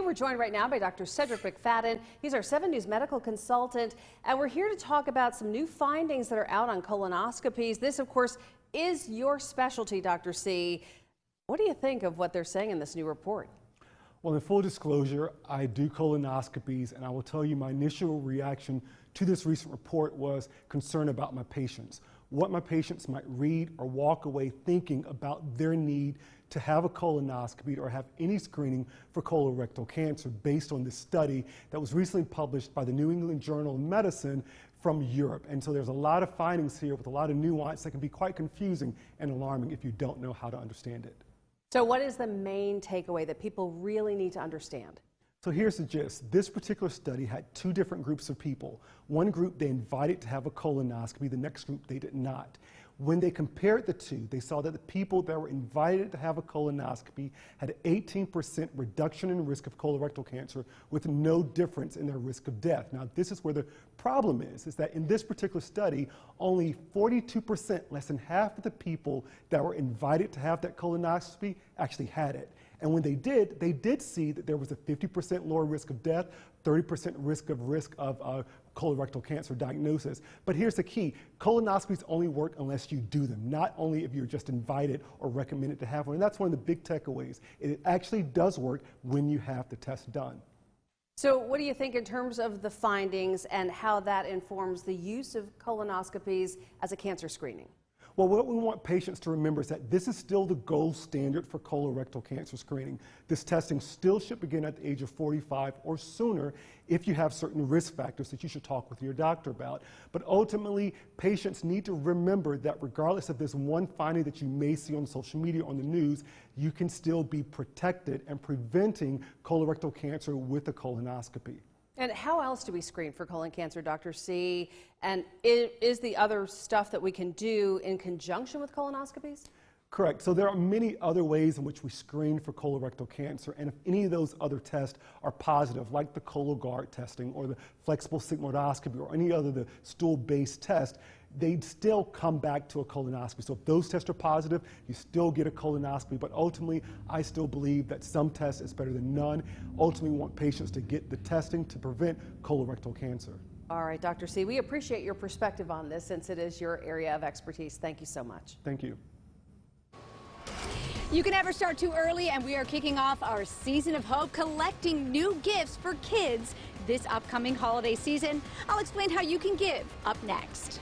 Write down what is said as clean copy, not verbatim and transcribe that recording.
We're joined right now by Dr. Cedrek McFadden. He's our 7 News medical consultant, and we're here to talk about some new findings that are out on colonoscopies. This, of course, is your specialty, Dr. C. What do you think of what they're saying in this new report? Well, in full disclosure, I do colonoscopies, and I will tell you my initial reaction to this recent report was concern about my patients. What my patients might read or walk away thinking about their need to have a colonoscopy or have any screening for colorectal cancer based on this study that was recently published by the New England Journal of Medicine from Europe. And so there's a lot of findings here with a lot of nuance that can be quite confusing and alarming if you don't know how to understand it. So what is the main takeaway that people really need to understand? So here's the gist. This particular study had 2 different groups of people. One group they invited to have a colonoscopy, the next group they did not. When they compared the 2, they saw that the people that were invited to have a colonoscopy had an 18% reduction in risk of colorectal cancer with no difference in their risk of death. Now, this is where the problem is that in this particular study, only 42%, less than half of the people that were invited to have that colonoscopy actually had it. And when they did see that there was a 50% lower risk of death, 30% risk of colorectal cancer diagnosis. But here's the key. Colonoscopies only work unless you do them, not only if you're just invited or recommended to have one. And that's one of the big takeaways. It actually does work when you have the test done. So what do you think in terms of the findings and how that informs the use of colonoscopies as a cancer screening? Well, what we want patients to remember is that this is still the gold standard for colorectal cancer screening. This testing still should begin at the age of 45 or sooner if you have certain risk factors that you should talk with your doctor about. But ultimately, patients need to remember that regardless of this one finding that you may see on social media or on the news, you can still be protected and preventing colorectal cancer with a colonoscopy. And how else do we screen for colon cancer, Dr. C? And is the other stuff that we can do in conjunction with colonoscopies? Correct. So there are many other ways in which we screen for colorectal cancer, and if any of those other tests are positive, like the Cologuard testing or the flexible sigmoidoscopy or any other the stool-based test, they'd still come back to a colonoscopy. So if those tests are positive, you still get a colonoscopy, but ultimately, I still believe that some tests is better than none. Ultimately, we want patients to get the testing to prevent colorectal cancer. All right, Dr. C, we appreciate your perspective on this since it is your area of expertise. Thank you so much. Thank you. You can never start too early, and we are kicking off our Season of Hope, collecting new gifts for kids this upcoming holiday season. I'll explain how you can give up next.